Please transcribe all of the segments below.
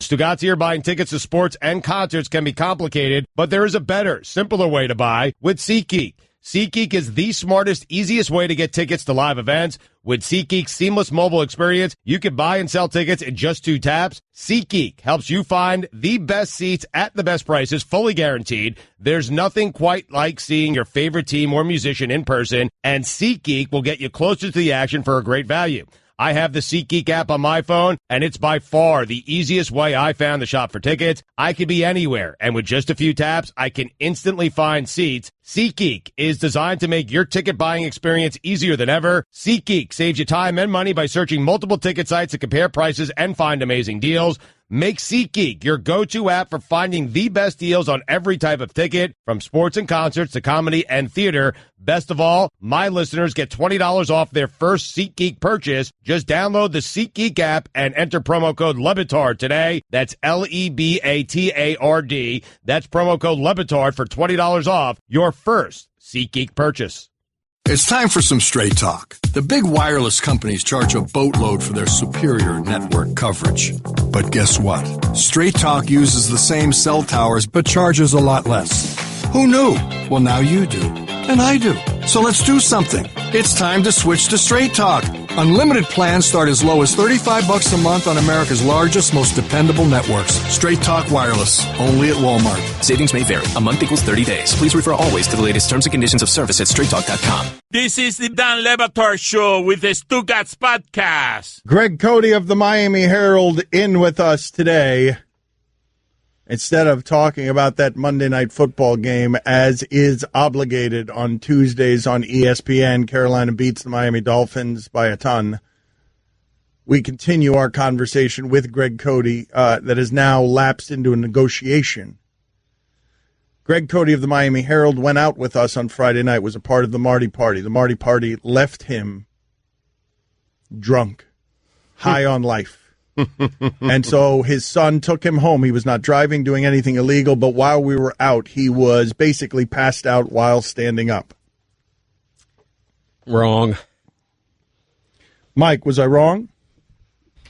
Stugotz here. Buying tickets to sports and concerts can be complicated, but there is a better, simpler way to buy with SeatGeek. SeatGeek is the smartest, easiest way to get tickets to live events. With SeatGeek's seamless mobile experience, you can buy and sell tickets in just 2 taps. SeatGeek helps you find the best seats at the best prices, fully guaranteed. There's nothing quite like seeing your favorite team or musician in person, and SeatGeek will get you closer to the action for a great value. I have the SeatGeek app on my phone, and it's by far the easiest way I found to shop for tickets. I could be anywhere, and with just a few taps, I can instantly find seats. SeatGeek is designed to make your ticket buying experience easier than ever. SeatGeek saves you time and money by searching multiple ticket sites to compare prices and find amazing deals. Make SeatGeek your go-to app for finding the best deals on every type of ticket, from sports and concerts to comedy and theater. Best of all, my listeners get $20 off their first SeatGeek purchase. Just download the SeatGeek app and enter promo code LeBatard today. That's LEBATARD. That's promo code LeBatard for $20 off your first SeatGeek purchase. It's time for some straight talk. The big wireless companies charge a boatload for their superior network coverage. But guess what? Straight Talk uses the same cell towers but charges a lot less. Who knew? Well, now you do. And I do. So let's do something. It's time to switch to Straight Talk. Unlimited plans start as low as $35 a month on America's largest, most dependable networks. Straight Talk Wireless. Only at Walmart. Savings may vary. A month equals 30 days. Please refer always to the latest terms and conditions of service at straighttalk.com. This is the Dan Le Batard Show with the Stugotz Podcast. Greg Cote of the Miami Herald in with us today. Instead of talking about that Monday Night Football game, as is obligated on Tuesdays on ESPN, Carolina beats the Miami Dolphins by a ton. We continue our conversation with Greg Cote that has now lapsed into a negotiation. Greg Cote of the Miami Herald went out with us on Friday night, was a part of the Marty Party. The Marty Party left him drunk, high on life. And so his son took him home. He was not driving, doing anything illegal, but while we were out, he was basically passed out while standing up. Wrong. Mike, was I wrong?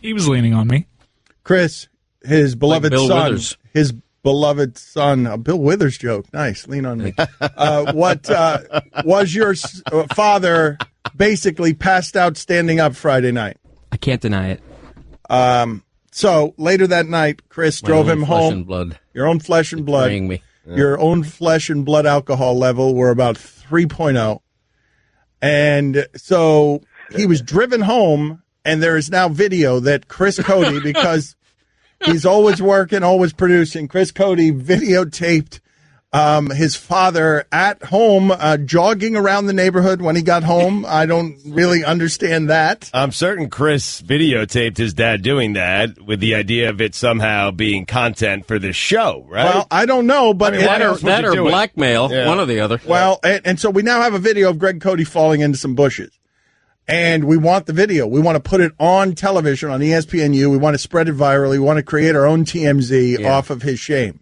He was leaning on me. Chris, his beloved Bill son, Withers. his beloved son, a Bill Withers joke. Nice, lean on me. What was your father basically passed out standing up Friday night? I can't deny it. So later that night, Chris drove him home. Flesh and blood. Your own flesh and blood. Betraying me. Yeah. Your own flesh and blood alcohol level were about 3.0. And so he was driven home, and there is now video that Chris Cote, because he's always working, always producing, Chris Cote videotaped his father at home jogging around the neighborhood when he got home. I don't really understand that. I'm certain Chris videotaped his dad doing that with the idea of it somehow being content for the show, right? Well, I don't know, but That or blackmail, Yeah. one or the other. Well, and so we now have a video of Greg Cote falling into some bushes. And we want the video. We want to put it on television, on ESPNU. We want to spread it virally. We want to create our own TMZ off of his shame.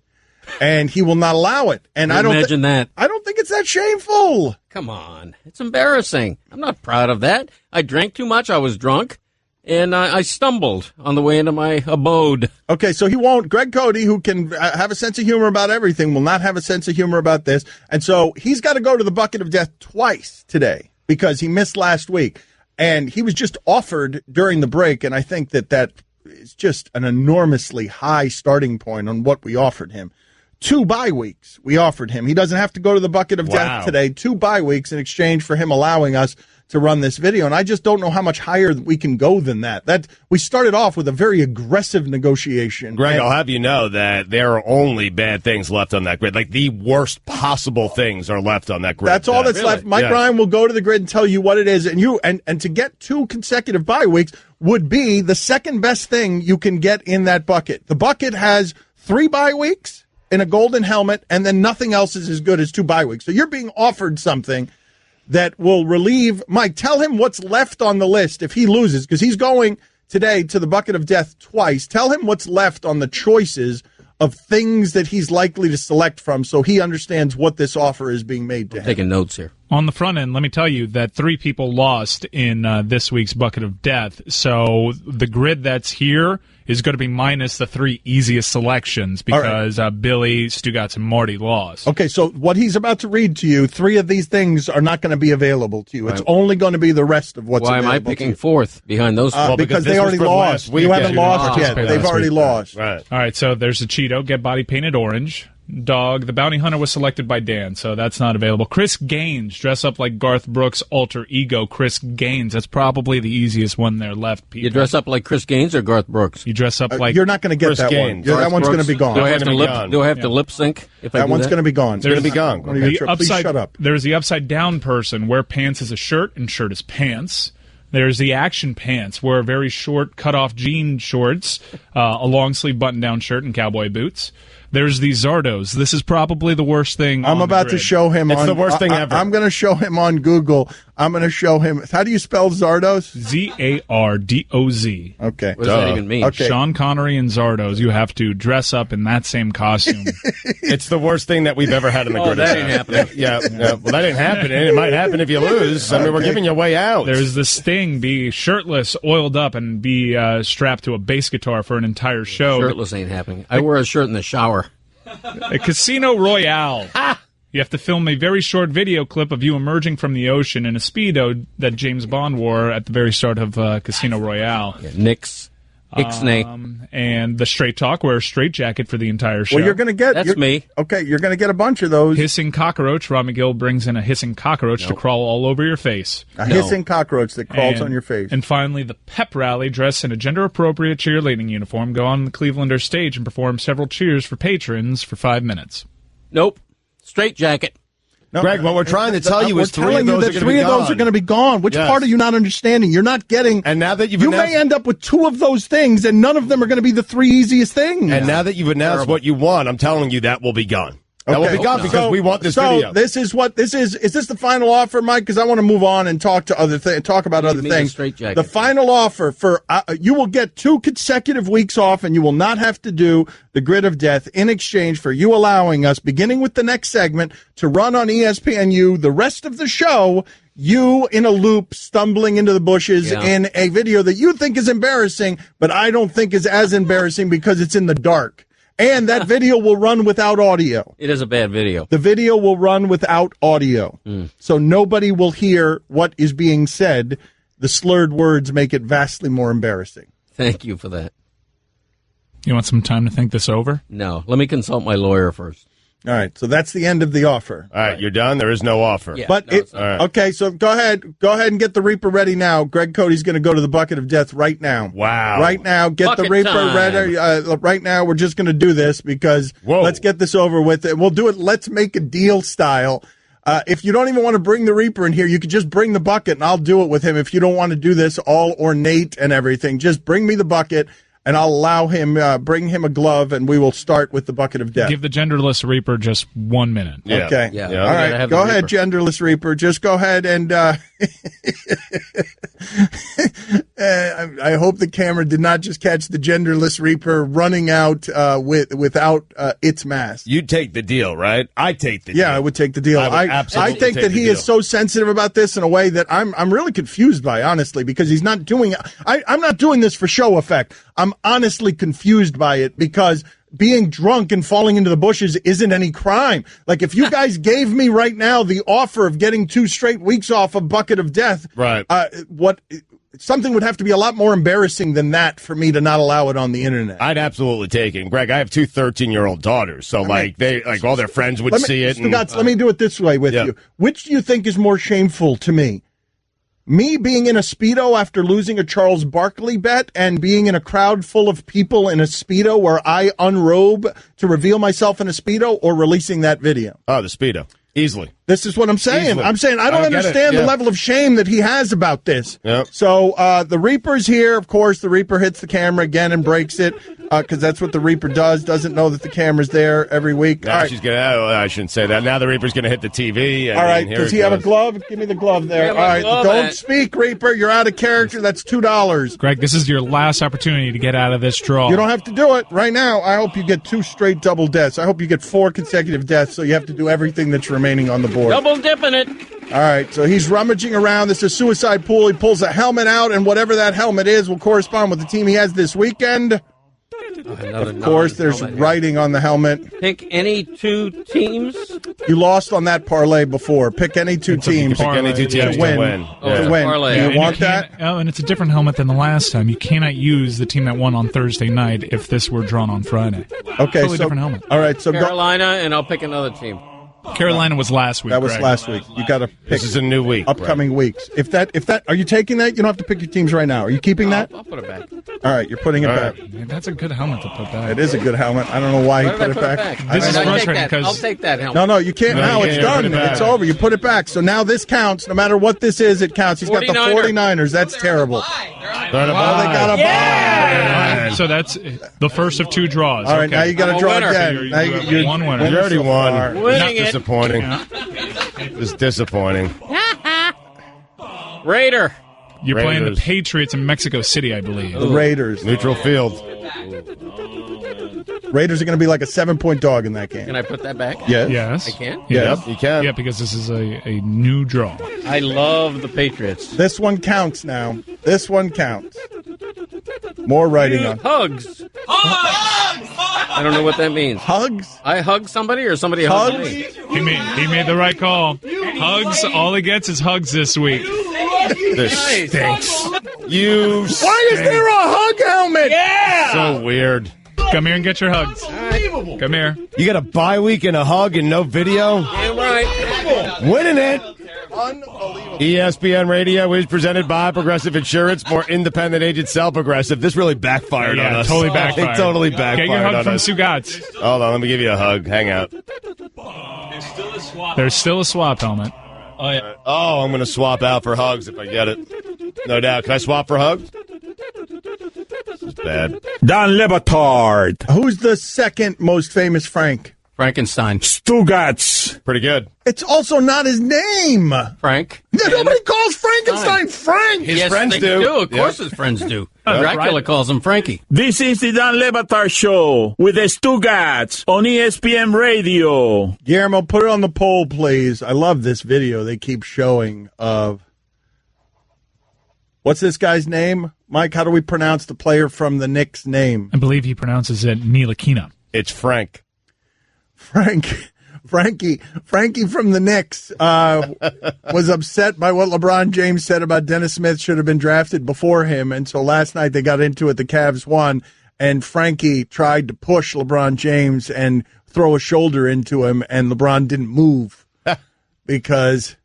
And he will not allow it. And I don't imagine that. I don't think it's that shameful. Come on. It's embarrassing. I'm not proud of that. I drank too much. I was drunk. And I stumbled on the way into my abode. Okay, so he won't. Greg Cote, who can have a sense of humor about everything, will not have a sense of humor about this. And so he's got to go to the bucket of death twice today because he missed last week. And he was just offered during the break, and I think that is just an enormously high starting point on what we offered him. 2 bye weeks we offered him. He doesn't have to go to the bucket of death today. 2 bye weeks in exchange for him allowing us to run this video. And I just don't know how much higher we can go than that. That we started off with a very aggressive negotiation. Greg, I'll have you know that there are only bad things left on that grid. Like the worst possible things are left on that grid. That's all that's left. Mike Ryan will go to the grid and tell you what it is. And to get 2 consecutive bye weeks would be the second best thing you can get in that bucket. The bucket has 3 bye weeks in a golden helmet, and then nothing else is as good as 2 bye weeks. So you're being offered something that will relieve Mike. Tell him what's left on the list if he loses, because he's going today to the bucket of death twice. Tell him what's left on the choices of things that he's likely to select from so he understands what this offer is being made to him. Taking notes here. On the front end, let me tell you that 3 people lost in this week's bucket of death. So the grid that's here is going to be minus the 3 easiest selections because Billy, Stugotz, and Marty lost. Okay, so what he's about to read to you, 3 of these things are not going to be available to you. It's only going to be the rest of what's available. Why am I picking 4th behind those 4? Because they already lost. You haven't lost yet. They've already lost. Right. All right, so there's a Cheeto, get body painted orange. Dog, the bounty hunter was selected by Dan, so that's not available. Chris Gaines, dress up like Garth Brooks' alter ego, Chris Gaines. That's probably the easiest one there left, people. You dress up like Chris Gaines or Garth Brooks? You dress up like... You're not going to get Chris that Gaines. one. That one's going to be gone. Do I have to lip sync if I That do one's that? going to be gone. It's going to be gone. Please shut up. There's the upside down person, where pants is a shirt and shirt is pants. There's the action pants, where very short cut-off jean shorts, a long-sleeve button-down shirt, and cowboy boots. There's the Zardos. This is probably the worst thing I'm about to show him It's the worst thing ever. I'm going to show him on Google. I'm going to show him. How do you spell Zardos? Zardoz. Okay. What does that even mean? Okay. Sean Connery and Zardos. You have to dress up in that same costume. It's the worst thing that we've ever had in the Grid. that ain't happening. Yeah, well, that ain't happening. It might happen if you lose. I mean, we're giving you a way out. There's the Sting. Be shirtless, oiled up, and be strapped to a bass guitar for an entire show. Shirtless ain't happening. I wear a shirt in the shower. A Casino Royale. You have to film a very short video clip of you emerging from the ocean in a Speedo that James Bond wore at the very start of Casino Royale. Yeah, Ixnay. And the Straight Talk, wear a straight jacket for the entire show. Well, you're going to get... That's me. Okay, you're going to get a bunch of those. Hissing cockroach. Ron McGill brings in a hissing cockroach to crawl all over your face. A hissing cockroach that crawls on your face. And finally, the pep rally. Dress in a gender-appropriate cheerleading uniform. Go on the Clevelander stage and perform several cheers for patrons for 5 minutes. Nope. Straight jacket. No, Greg, what we're trying to tell you is we're telling you that 3 of those are going to be gone. Which part are you not understanding? You're not getting... And now that you may end up with 2 of those things, and none of them are going to be the 3 easiest things. And now that you've announced what you want, I'm telling you that will be gone. That will be gone because we want this video. This is what this is. Is this the final offer, Mike? Because I want to move on and talk about other things. The final offer for you will get 2 consecutive weeks off, and you will not have to do the Grid of Death in exchange for you allowing us, beginning with the next segment, to run on ESPNU the rest of the show. You in a loop, stumbling into the bushes in a video that you think is embarrassing, but I don't think is as embarrassing because it's in the dark. And that video will run without audio. It is a bad video. The video will run without audio. So nobody will hear what is being said. The slurred words make it vastly more embarrassing. Thank you for that. You want some time to think this over? No. Let me consult my lawyer first. All right, so that's the end of the offer. All right, you're done. There is no offer. Yeah, But right. Okay, so go ahead and get the Reaper ready now. Greg Cote's going to go to the bucket of death right now. Wow! Right now, get Bucket the Reaper time. ready. Right now, we're just going to do this because let's get this over with. We'll do it. Let's make a deal style. If you don't even want to bring the Reaper in here, you could just bring the bucket, and I'll do it with him. If you don't want to do this all ornate and everything, just bring me the bucket. And I'll allow him, bring him a glove, and we will start with the bucket of death. Give the genderless Reaper just 1 minute. Yeah. Okay. Yeah. All right. Go ahead, genderless Reaper. Just go ahead and I hope the camera did not just catch the genderless Reaper running out without its mask. You'd take the deal, right? I take the deal. Yeah, I would take the deal. I think that he is so sensitive about this in a way that I'm really confused by, honestly, because he's not doing it. I'm not doing this for show effect. I'm honestly confused by it because being drunk and falling into the bushes isn't any crime. Like, if you guys gave me right now the offer of getting 2 straight weeks off a bucket of death, right? Something would have to be a lot more embarrassing than that for me to not allow it on the internet. I'd absolutely take it. And Greg, I have 2 13-year-old daughters, so all their friends would see it. Let me do it this way with you. Which do you think is more shameful to me? Me being in a Speedo after losing a Charles Barkley bet and being in a crowd full of people in a Speedo where I unrobe to reveal myself in a Speedo, or releasing that video? Oh, the Speedo. Easily. This is what I'm saying. Easily. I'm saying I don't understand the level of shame that he has about this. Yep. So the Reaper's here. Of course, the Reaper hits the camera again and breaks it because that's what the Reaper does. Doesn't know that the camera's there every week. Now she's gonna. I shouldn't say that. Now the Reaper's going to hit the TV. All right. Does he have a glove? Give me the glove there. All right. Don't speak, Reaper. You're out of character. That's $2. Greg, this is your last opportunity to get out of this draw. You don't have to do it right now. I hope you get 2 straight double deaths. I hope you get 4 consecutive deaths, so you have to do everything that's remaining on the board. Double dipping it. All right, so he's rummaging around. This is Suicide Pool. He pulls a helmet out, and whatever that helmet is will correspond with the team he has this weekend. Of course, there's writing on the helmet. Pick any two teams. You lost on that parlay before. Pick any two teams. Pick any two teams to win. Oh, To win. parlay. Do And you want that? Oh, and it's a different helmet than the last time. You cannot use the team that won on Thursday night if this were drawn on Friday. Okay, Totally different helmet. All right, so Carolina, and I'll pick another team. Carolina was last week. that was Greg. last week. You got to pick This is a new week. upcoming weeks. If that, are you taking that? You don't have to pick your teams right now. Are you keeping that? I'll put it back. All right, you're putting it back. Man, that's a good helmet to put back. It is a good helmet. I don't know why he Why did I put it back. back? This is I'll take frustrating that. 'cause- I'll take that helmet. No, you can't. No, now you it's can't put done. it back. It's over. You put it back. So now this counts. No matter what this is, it counts. He's got the 49ers. That's terrible. They're on a Oh, they bye. got a bye. So that's the first of two draws. All right, Okay. now you got I'm to a draw winner. again. You Now have one winner. You already so won. far. Winning Not it. disappointing. It's disappointing. Raider. You're playing the Raiders. Patriots in Mexico City, I believe. The Raiders. Neutral field. Raiders are going to be like a 7-point dog in that game. Can I put that back? Yes. Yes. I can? Yes. Yep, you can. Yeah, because this is a new draw. I love the Patriots. This one counts now. This one counts. More writing on. Hugs. I don't know what that means. Hugs? I hug somebody or somebody hugs Hugs? me? He made the right call. Hugs. All he gets is hugs this week. This Nice. stinks. You Why is there a hug helmet? so weird. Come here and get your hugs. Come here. You got a bye week and a hug and no video? Damn right. Winning it. Unbelievable. ESPN Radio is presented by Progressive Insurance. More independent agents sell Progressive. This really backfired on Yeah, us. totally backfired. It totally backfired Get your hug on from us. Stugotz. Hold on, let me give you a hug. Hang out. There's still a swap helmet. Oh, I'm going to swap out for hugs if I get it. No doubt. Can I swap for hugs? This is bad. Dan Batard. Who's the second most famous Frank? Frankenstein. Stugotz. Pretty good. It's also not his name. Frank. Nobody calls Frankenstein Frank. His Yes, friends they do. Of course his friends do. Dracula right. calls him Frankie. This is the Dan Batard Show with the Stugotz on ESPN Radio. Guillermo, put it on the poll, please. I love this video they keep showing of. What's this guy's name? Mike, how do we pronounce the player from the Knicks' name? I believe he pronounces it Ntilikina. It's Frank. Frankie from the Knicks was upset by what LeBron James said about Dennis Smith should have been drafted before him. And so last night they got into it. The Cavs won, and Frankie tried to push LeBron James and throw a shoulder into him, and LeBron didn't move because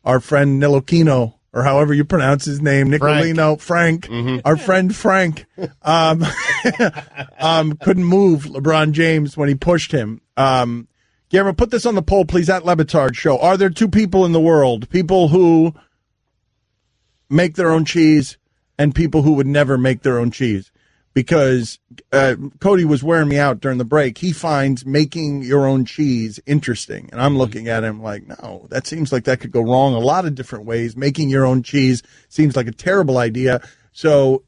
our friend Ntilikina, or however you pronounce his name, Nicolino, Frank, our friend Frank, couldn't move LeBron James when he pushed him. Guillermo, put this on the poll, please, at Le Batard Show. Are there two people in the world, people who make their own cheese and people who would never make their own cheese? Because Cody was wearing me out during the break. He finds making your own cheese interesting. And I'm looking at him like, no, that seems like that could go wrong a lot of different ways. Making your own cheese seems like a terrible idea. So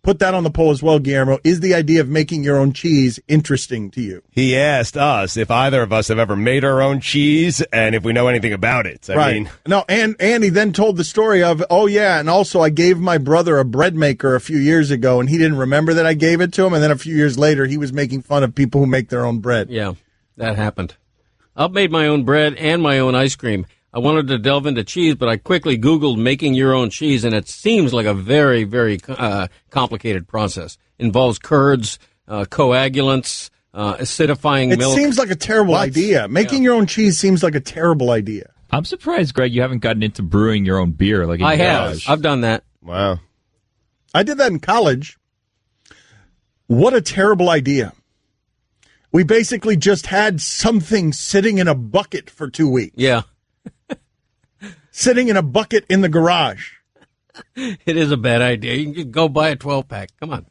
put that on the poll as well, Guillermo. Is the idea of making your own cheese interesting to you? He asked us if either of us have ever made our own cheese and if we know anything about it. I mean, No, and he then told the story of, oh, yeah, and also I gave my brother a bread maker a few years ago, and he didn't remember that I gave it to him, and then a few years later he was making fun of people who make their own bread. Yeah, that happened. I've made my own bread and my own ice cream. I wanted to delve into cheese, but I quickly Googled making your own cheese, and it seems like a very, very complicated process. Involves curds, coagulants, acidifying It milk. seems like a terrible idea. Making your own cheese seems like a terrible idea. I'm surprised, Greg, you haven't gotten into brewing your own beer. Like in I your have. garage. I've done that. wow. I did that in college. What a terrible idea. We basically just had something sitting in a bucket for 2 weeks. Yeah, Sitting in a bucket in the garage. it is a bad idea. You can just go buy a 12-pack. Come on.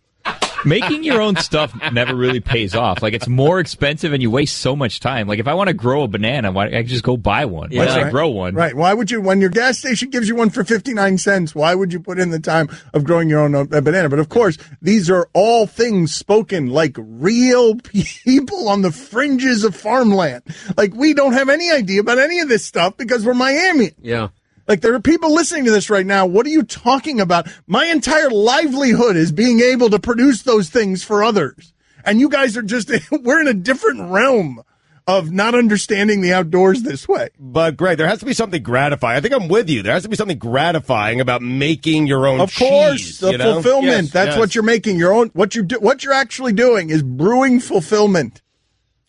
Making your own stuff never really pays off. Like, it's more expensive and you waste so much time. Like, if I want to grow a banana, why I can just go buy one? Why should I grow one? Right. Why would you, when your gas station gives you one for 59 cents, why would you put in the time of growing your own banana? But of course, these are all things spoken like real people on the fringes of farmland. Like, we don't have any idea about any of this stuff because we're Miami. Yeah. Like, there are people listening to this right now. What are you talking about? My entire livelihood is being able to produce those things for others. And you guys are just, we're in a different realm of not understanding the outdoors this way. But, Greg, there has to be something gratifying. I think I'm with you. There has to be something gratifying about making your own cheese. Of course, the fulfillment. Yes, That's what you're making. Your own. What you're actually doing is brewing fulfillment.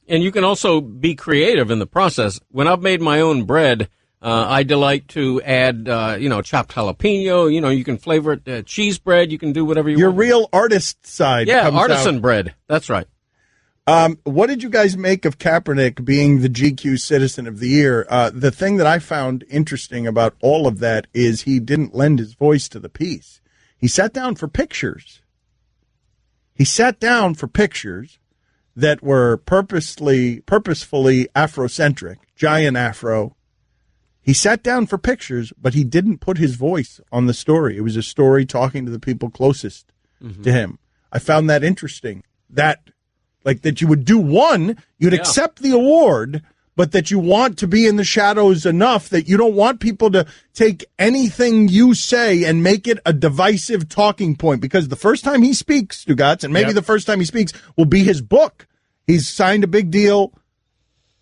And you can also be creative in the process. When I've made my own bread, I delight to add, chopped jalapeno. You can flavor it cheese bread. You can do whatever you want. Your real artist side comes artisan out. bread. That's right. What did you guys make of Kaepernick being the GQ Citizen of the Year? The thing that I found interesting about all of that is he didn't lend his voice to the piece. He sat down for pictures. That were purposefully Afrocentric, giant afro. He sat down for pictures, but he didn't put his voice on the story. It was a story talking to the people closest to him. I found that interesting. That you would do one, you'd accept the award, but that you want to be in the shadows enough that you don't want people to take anything you say and make it a divisive talking point. Because the first time he speaks, Stugotz, and maybe the first time he speaks will be his book. He's signed a big deal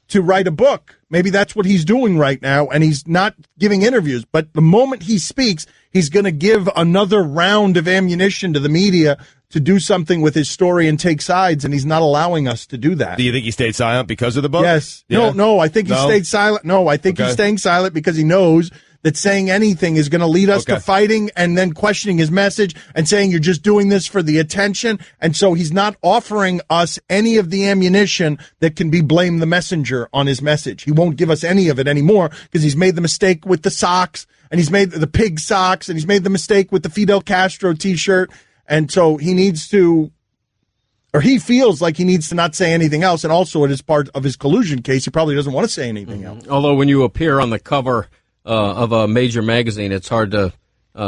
to write a book. Maybe that's what he's doing right now, and he's not giving interviews. But the moment he speaks, he's going to give another round of ammunition to the media to do something with his story and take sides, and he's not allowing us to do that. Do you think he stayed silent because of the book? Yes. Yeah. No, I think he stayed silent. No, I think he's staying silent because he knows that saying anything is going to lead us to fighting and then questioning his message and saying you're just doing this for the attention. And so he's not offering us any of the ammunition that can be blame the messenger on his message. He won't give us any of it anymore because he's made the mistake with the socks, and he's made the pig socks, and he's made the mistake with the Fidel Castro T-shirt. And so he needs to, or he feels like he needs to not say anything else. And also it is part of his collusion case. He probably doesn't want to say anything else. Although when you appear on the cover of a major magazine, it's hard to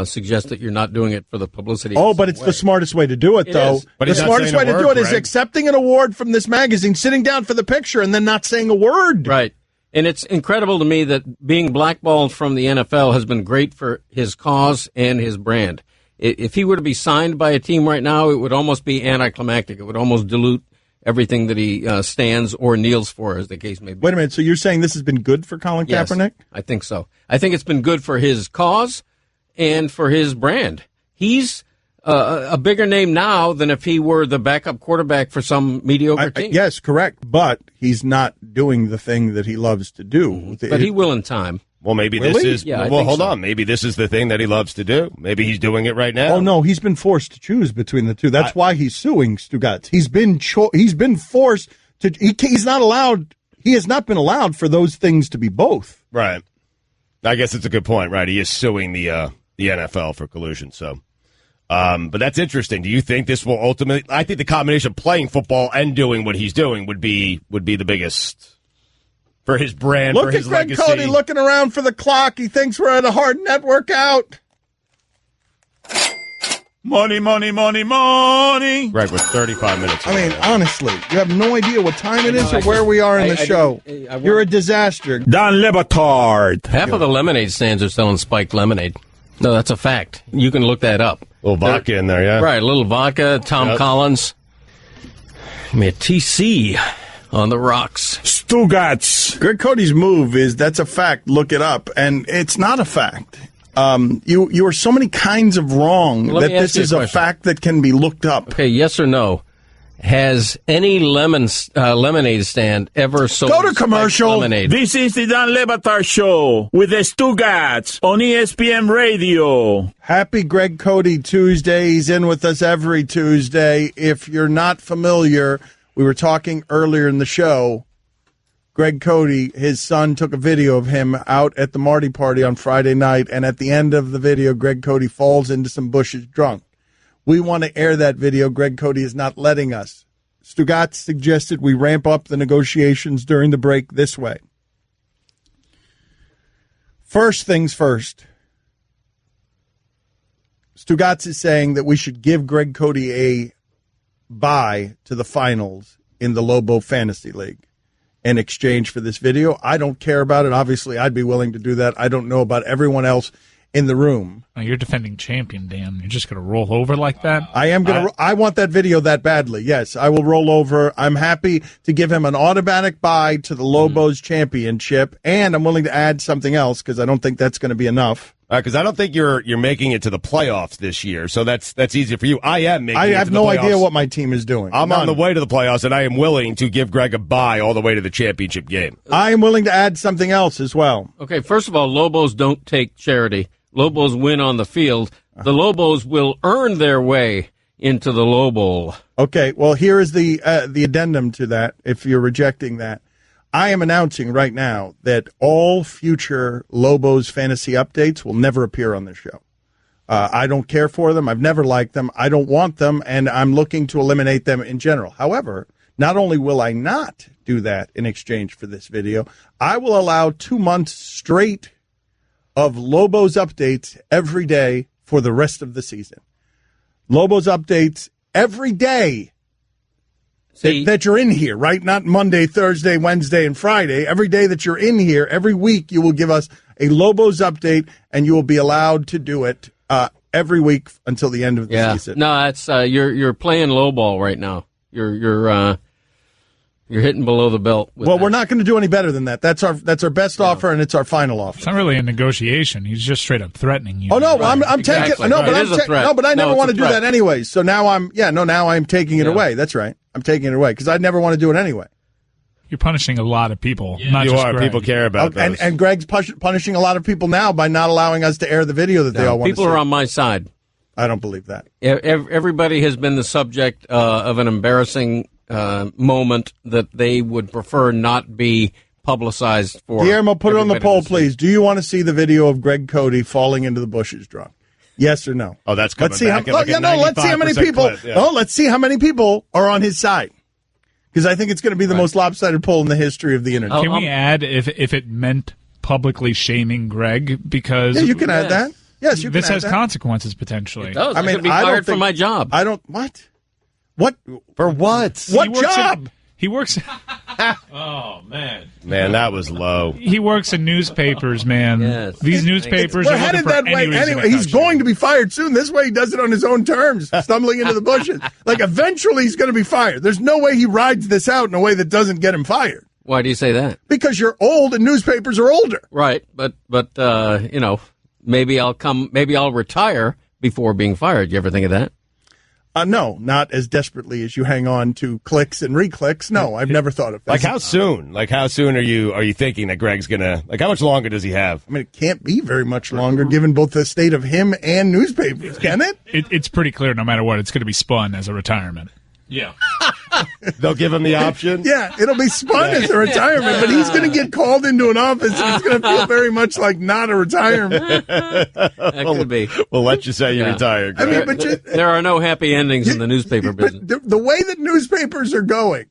suggest that you're not doing it for the publicity. Oh, but it's the smartest way to do it, though. But the smartest way to do it is accepting an award from this magazine, sitting down for the picture, and then not saying a word. Right. And it's incredible to me that being blackballed from the NFL has been great for his cause and his brand. If he were to be signed by a team right now, it would almost be anticlimactic. It would almost dilute everything that he stands or kneels for, as the case may be. Wait a minute. So you're saying this has been good for Colin Kaepernick? I think so. I think it's been good for his cause and for his brand. He's a bigger name now than if he were the backup quarterback for some mediocre team. Yes, correct. But he's not doing the thing that he loves to do. But he will in time. Well, maybe this is. Yeah, well, hold on. Maybe this is the thing that he loves to do. Maybe he's doing it right now. Oh no, he's been forced to choose between the two. That's why he's suing Stugotz. He's been forced to. He's not allowed. He has not been allowed for those things to be both. Right. I guess it's a good point. Right. He is suing the NFL for collusion. So, but that's interesting. Do you think this will ultimately? I think the combination of playing football and doing what he's doing would be the biggest. For his brand, for his legacy. Look at Greg Cote looking around for the clock. He thinks we're at a hard net workout. Money, money, money, money. Greg, we're 35 minutes. I mean, honestly, you have no idea what time it is or where we are in the show. You're a disaster. Don Batard. Half of the lemonade stands are selling spiked lemonade. No, that's a fact. You can look that up. A little vodka in there, yeah. Right, a little vodka, Tom Collins. I mean, a TC on the rocks. Stugotz. Greg Cote's move is that's a fact. Look it up, and it's not a fact. You are so many kinds of wrong that this is a fact that can be looked up. Okay, yes or no? Has any lemonade stand ever sold Go to commercial. Lemonade? This is the Don Batard Show with the Stugotz on ESPN Radio. Happy Greg Cote Tuesday. He's in with us every Tuesday. If you're not familiar, we were talking earlier in the show. Greg Cote, his son, took a video of him out at the Marty party on Friday night, and at the end of the video, Greg Cote falls into some bushes drunk. We want to air that video. Greg Cote is not letting us. Stugotz suggested we ramp up the negotiations during the break this way. First things first. Stugotz is saying that we should give Greg Cote a bye to the finals in the Lobo Fantasy League in exchange for this video. I don't care about it. Obviously, I'd be willing to do that. I don't know about everyone else in the room. Oh, you're defending champion, Dan. You're just going to roll over like that? I am going to. I want that video that badly. Yes, I will roll over. I'm happy to give him an automatic bye to the Lobos championship, and I'm willing to add something else because I don't think that's going to be enough. Because I don't think you're making it to the playoffs this year, so that's easy for you. I am making. I it have to the no playoffs. idea what my team is doing. I'm on the way to the playoffs, and I am willing to give Greg a bye all the way to the championship game. I am willing to add something else as well. Okay, first of all, Lobos don't take charity. Lobos win on the field. The Lobos will earn their way into the Lobo. Okay, well, here is the addendum to that, if you're rejecting that. I am announcing right now that all future Lobos fantasy updates will never appear on this show. I don't care for them. I've never liked them. I don't want them, and I'm looking to eliminate them in general. However, not only will I not do that in exchange for this video, I will allow 2 months straight of Lobos updates every day for the rest of the season. Lobos updates every day that you're in here, right? Not Monday, Thursday, Wednesday, and Friday. Every day that you're in here, every week, you will give us a Lobos update, and you will be allowed to do it every week until the end of the season. No, that's you're playing low ball right now. You're hitting below the belt. Well, we're not going to do any better than that. That's our best offer, and it's our final offer. It's not really a negotiation. He's just straight up threatening you. Oh no, Right. I'm Exactly. taking. No, Right. but I never want to do threat. that anyway. So now I'm taking it away. That's right. I'm taking it away because I never want to do it anyway. You're punishing a lot of people. Not You just are. Greg. People care about those. And Greg's punishing a lot of people now by not allowing us to air the video that they all want to see. People are on my side. I don't believe that. Everybody has been the subject of an embarrassing moment that they would prefer not be publicized for. Guillermo, put it on the everybody poll, to see. please. Do you want to see the video of Greg Cote falling into the bushes drunk? Yes or no? Oh, that's coming Let's see back how. at like a Let's see how many 95% people. clip, yeah. Oh, let's see how many people are on his side. Because I think it's going to be the most lopsided poll in the history of the internet. Can we add if it meant publicly shaming Greg? Because Yeah, you can add that. Yes, you can this add has that. consequences potentially. It does. I I mean, could be I don't fired from think- my job. I don't. What? What? For what? What He works job? He works. Man, that was low. He works in newspapers, man. Yes. These newspapers We're are looking headed for that way any reason anyway. to He's touch you. going to be fired soon. This way, he does it on his own terms, stumbling into the bushes. Like, eventually, he's going to be fired. There's no way he rides this out in a way that doesn't get him fired. Why do you say that? Because you're old and newspapers are older. Right, but maybe I'll retire before being fired. You ever think of that? No, not as desperately as you hang on to clicks and re-clicks. No, I've never thought of that. Like how soon? Like how soon are you thinking that Greg's gonna? Like how much longer does he have? I mean, it can't be very much longer given both the state of him and newspapers, can it? It's pretty clear no matter what, it's going to be spun as a retirement. Yeah. They'll give him the option. Yeah, it'll be spun as a retirement, but he's going to get called into an office and it's going to feel very much like not a retirement. That could be. We'll let you say you retired. I Greg. mean, but There are no happy endings in the newspaper business. But the way that newspapers are going,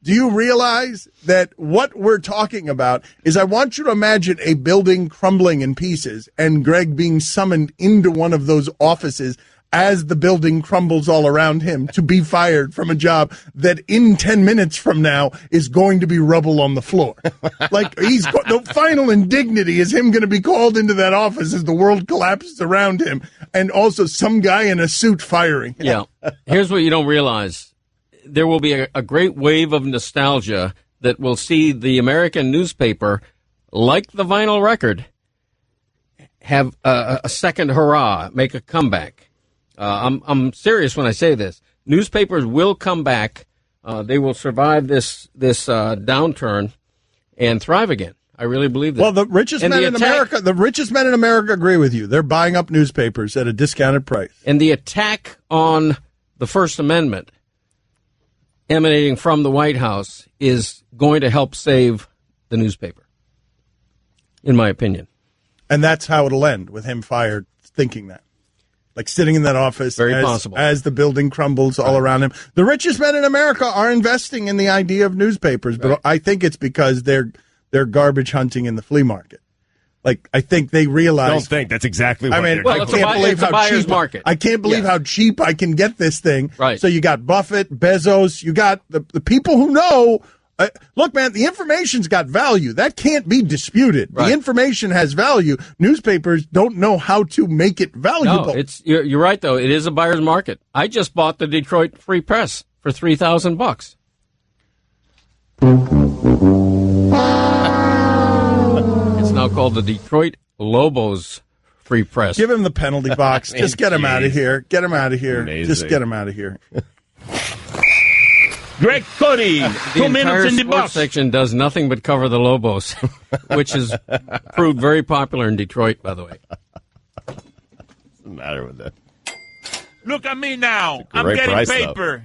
do you realize that what we're talking about is I want you to imagine a building crumbling in pieces and Greg being summoned into one of those offices as the building crumbles all around him to be fired from a job that in 10 minutes from now is going to be rubble on the floor. Like the final indignity is him going to be called into that office as the world collapses around him and also some guy in a suit firing him. Yeah. Here's what you don't realize. There will be a great wave of nostalgia that will see the American newspaper, like the vinyl record, have a second hurrah, make a comeback. I'm serious when I say this. Newspapers will come back. They will survive this downturn and thrive again. I really believe that. Well, the richest men in America agree with you. They're buying up newspapers at a discounted price. And the attack on the First Amendment emanating from the White House is going to help save the newspaper, in my opinion. And that's how it'll end, with him fired, thinking that. Like sitting in that office as the building crumbles all around him. The richest men in America are investing in the idea of newspapers, but I think it's because they're garbage hunting in the flea market. Like, I think they realize. Don't think that's exactly what they're well, doing. it's a buyer's market. I can't believe how cheap I can get this thing. Right. So you got Buffett, Bezos, you got the people who know Look, man, the information's got value. That can't be disputed. Right. The information has value. Newspapers don't know how to make it valuable. No, you're right, though. It is a buyer's market. I just bought the Detroit Free Press for $3,000. It's now called the Detroit Lobos Free Press. Give him the penalty box. Just get him out of here. Get him out of here. Amazing. Just get him out of here. Greg Cote, The 2 minutes entire in the sports box. section does nothing but cover the Lobos, which has proved very popular in Detroit, by the way. What's the matter with that? Look at me now. It's a I'm great getting price, paper.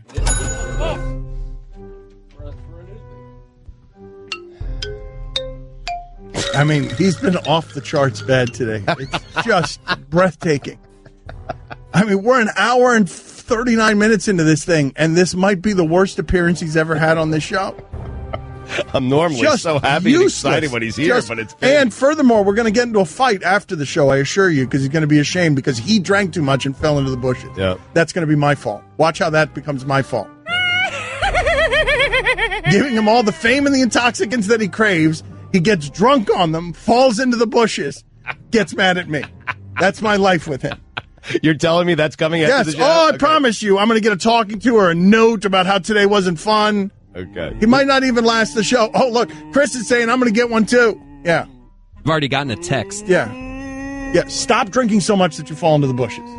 I mean, he's been off the charts bad today. It's just breathtaking. I mean, we're an hour and 39 minutes into this thing, and this might be the worst appearance he's ever had on this show. I'm normally Just so happy useless. and excited when he's here, but it's been... And furthermore, we're going to get into a fight after the show, I assure you, because he's going to be ashamed because he drank too much and fell into the bushes. Yeah. That's going to be my fault. Watch how that becomes my fault. Giving him all the fame and the intoxicants that he craves, he gets drunk on them, falls into the bushes, gets mad at me. That's my life with him. You're telling me that's coming after Yes. the show? Oh, I Okay. promise you, I'm going to get a talking to or a note about how today wasn't fun. Okay. He might not even last the show. Oh, look, Chris is saying I'm going to get one too. Yeah. I've already gotten a text. Yeah. Yeah. Stop drinking so much that you fall into the bushes.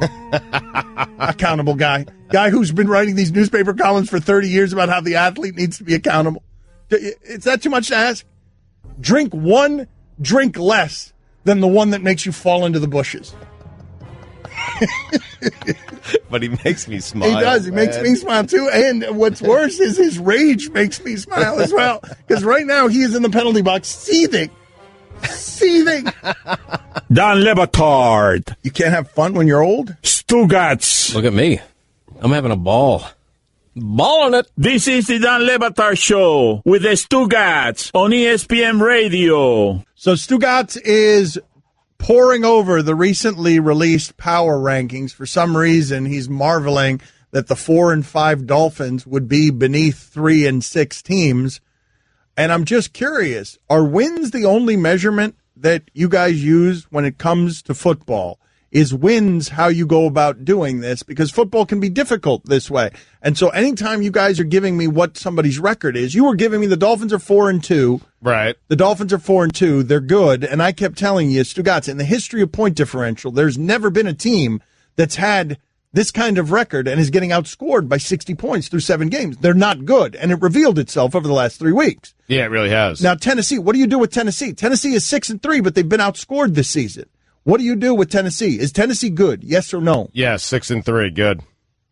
Accountable guy. Guy who's been writing these newspaper columns for 30 years about how the athlete needs to be accountable. Is that too much to ask? Drink one drink less than the one that makes you fall into the bushes. But he makes me smile. He does. He makes me smile too. And what's worse is his rage makes me smile as well. Because right now he is in the penalty box seething. Seething. Don Batard, You can't have fun when you're old? Stugotz. Look at me. I'm having a ball. Balling it. This is the Don Batard Show with the Stugotz on ESPN Radio. So Stugotz is poring over the recently released power rankings. For some reason, he's marveling that the 4 and 5 Dolphins would be beneath 3 and 6 teams. And I'm just curious, are wins the only measurement that you guys use when it comes to football? Is wins how you go about doing this? Because football can be difficult this way. And so anytime you guys are giving me what somebody's record is, you were giving me the Dolphins are 4 and 2. Right. The Dolphins are 4 and 2. They're good. And I kept telling you, Stugotz, in the history of point differential, there's never been a team that's had this kind of record and is getting outscored by 60 points through 7 games. They're not good. And it revealed itself over the last 3 weeks. Yeah, it really has. Now, Tennessee, what do you do with Tennessee? Tennessee is 6 and 3, but they've been outscored this season. What do you do with Tennessee? Is Tennessee good? Yes or no? Yeah, 6 and 3. Good.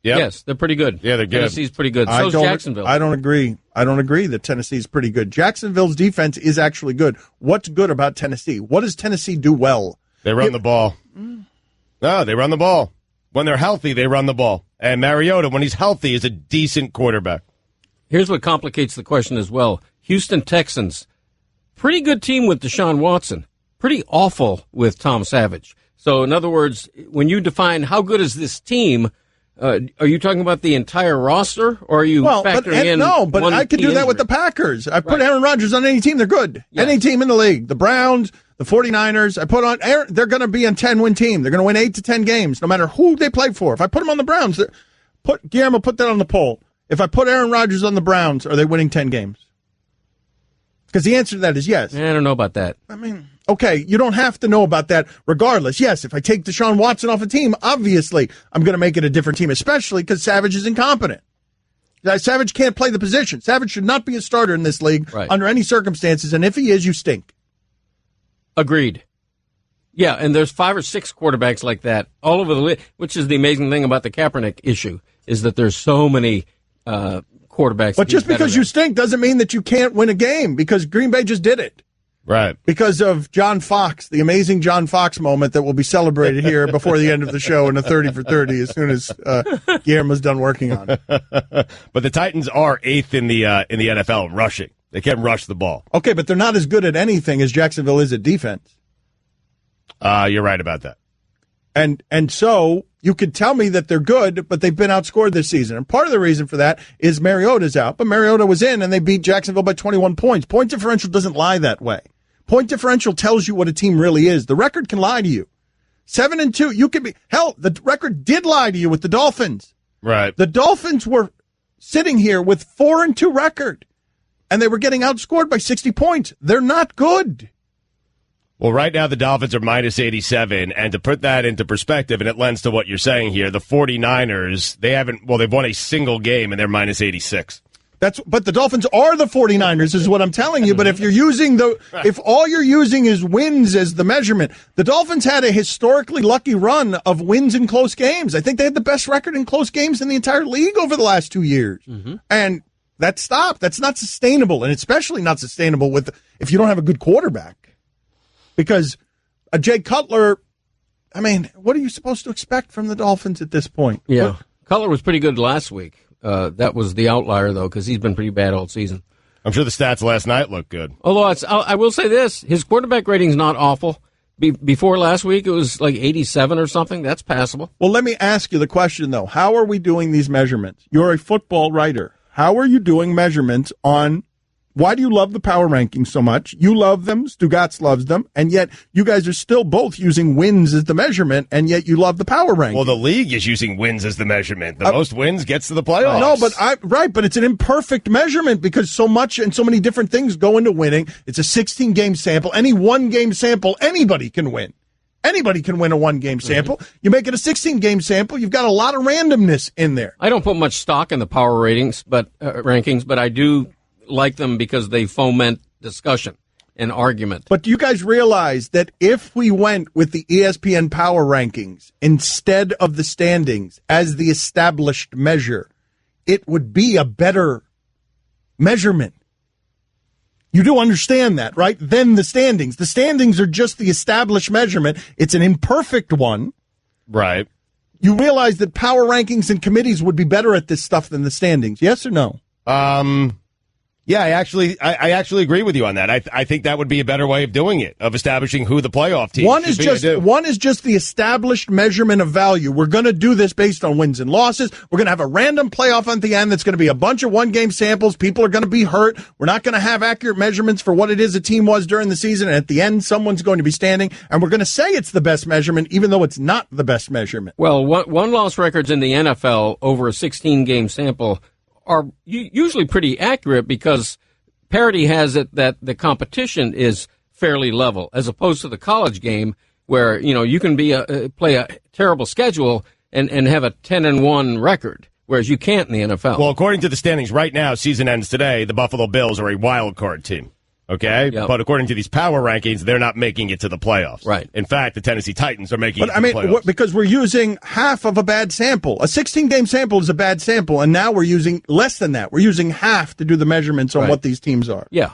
Yep. Yes, they're pretty good. Yeah, they're good. Tennessee's pretty good. So's Jacksonville. I don't agree. I don't agree that Tennessee's pretty good. Jacksonville's defense is actually good. What's good about Tennessee? What does Tennessee do well? They run the ball. No, they run the ball. When they're healthy, they run the ball. And Mariota, when he's healthy, is a decent quarterback. Here's what complicates the question as well. Houston Texans, pretty good team with Deshaun Watson. Pretty awful with Tom Savage. So, in other words, when you define how good is this team, are you talking about the entire roster, or are you factoring in? No, but one I could key do that with the injury? Packers. I put Aaron Rodgers on any team; they're good. Yes. Any team in the league, the Browns, the 49ers. I put on Aaron. They're going to be a 10-win team. They're going to win 8 to 10 games, no matter who they play for. If I put them on the Browns, Guillermo, put that on the poll. If I put Aaron Rodgers on the Browns, are they winning 10 games? Because the answer to that is yes. I don't know about that. I mean, okay, you don't have to know about that regardless. Yes, if I take Deshaun Watson off a team, obviously I'm going to make it a different team, especially because Savage is incompetent. Savage can't play the position. Savage should not be a starter in this league under any circumstances, and if he is, you stink. Agreed. Yeah, and there's 5 or 6 quarterbacks like that all over the league, which is the amazing thing about the Kaepernick issue, is that there's so many quarterbacks. But just because you stink doesn't mean that you can't win a game, because Green Bay just did it. Right. Because of John Fox, the amazing John Fox moment that will be celebrated here before the end of the show in a 30 for 30 as soon as Guillermo's done working on it. But the Titans are 8th in the NFL in rushing. They can't rush the ball. Okay, but they're not as good at anything as Jacksonville is at defense. You're right about that. And so You could tell me that they're good, but they've been outscored this season. And part of the reason for that is Mariota's out, but Mariota was in and they beat Jacksonville by 21 points. Point differential doesn't lie that way. Point differential tells you what a team really is. The record can lie to you. 7-2, you could be, hell, the record did lie to you with the Dolphins. Right. The Dolphins were sitting here with 4-2 record, and they were getting outscored by 60 points. They're not good. Well, right now the Dolphins are minus 87, and to put that into perspective, and it lends to what you're saying here, the 49ers, they've won a single game, and they're minus 86. But the Dolphins are the 49ers, is what I'm telling you. But if if all you're using is wins as the measurement, the Dolphins had a historically lucky run of wins in close games. I think they had the best record in close games in the entire league over the last 2 years. Mm-hmm. And that stopped. That's not sustainable, and especially not sustainable if you don't have a good quarterback. Because Jay Cutler, I mean, what are you supposed to expect from the Dolphins at this point? Yeah. Cutler was pretty good last week. That was the outlier, though, because he's been pretty bad all season. I'm sure the stats last night looked good. Although I will say this, his quarterback rating's not awful. Before last week, it was like 87 or something. That's passable. Well, let me ask you the question, though. How are we doing these measurements? You're a football writer. How are you doing measurements on why do you love the power rankings so much? You love them. Stugotz loves them. And yet you guys are still both using wins as the measurement, and yet you love the power rankings. Well, the league is using wins as the measurement. The most wins gets to the playoffs. No, but it's an imperfect measurement because so much and so many different things go into winning. It's a 16-game sample. Any one-game sample, anybody can win. Anybody can win a one-game sample. Mm-hmm. You make it a 16-game sample, you've got a lot of randomness in there. I don't put much stock in the power rankings, but I do like them because they foment discussion and argument. But do you guys realize that if we went with the ESPN power rankings instead of the standings as the established measure, it would be a better measurement? You do understand that, right? Then the standings. The standings are just the established measurement. It's an imperfect one. Right. You realize that power rankings and committees would be better at this stuff than the standings, yes or no? Yeah, I actually agree with you on that. I think that would be a better way of doing it, of establishing who the playoff team should be. One is just the established measurement of value. We're going to do this based on wins and losses. We're going to have a random playoff at the end that's going to be a bunch of one-game samples. People are going to be hurt. We're not going to have accurate measurements for what it is a team was during the season. And at the end, someone's going to be standing. And we're going to say it's the best measurement, even though it's not the best measurement. Well, one-loss records in the NFL over a 16-game sample are usually pretty accurate because parity has it that the competition is fairly level, as opposed to the college game where you can play a terrible schedule and have a 10-1 record, whereas you can't in the NFL. Well, according to the standings right now, season ends today. The Buffalo Bills are a wild card team. Okay, yep. But according to these power rankings, they're not making it to the playoffs. Right. In fact, the Tennessee Titans are making it to the playoffs. Because we're using half of a bad sample. A 16-game sample is a bad sample, and now we're using less than that. We're using half to do the measurements on what these teams are. Yeah,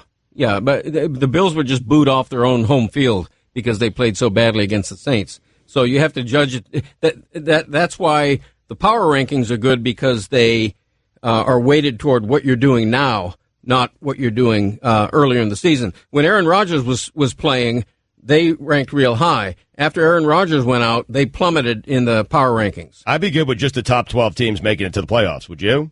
but the Bills were just booed off their own home field because they played so badly against the Saints. So you have to judge it. That's why the power rankings are good, because they are weighted toward what you're doing now, not what you're doing earlier in the season. When Aaron Rodgers was playing, they ranked real high. After Aaron Rodgers went out, they plummeted in the power rankings. I'd be good with just the top 12 teams making it to the playoffs. Would you?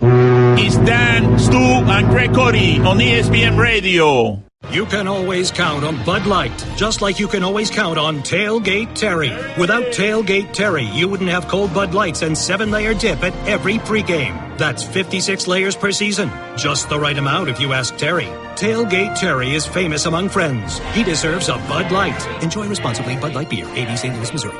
It's Dan, Stu, and Greg Cote on ESPN Radio. You can always count on Bud Light, just like you can always count on Tailgate Terry. Without Tailgate Terry, you wouldn't have cold Bud Lights and 7-layer dip at every pregame. That's 56 layers per season. Just the right amount if you ask Terry. Tailgate Terry is famous among friends. He deserves a Bud Light. Enjoy responsibly. Bud Light Beer, 80 St. Louis, Missouri.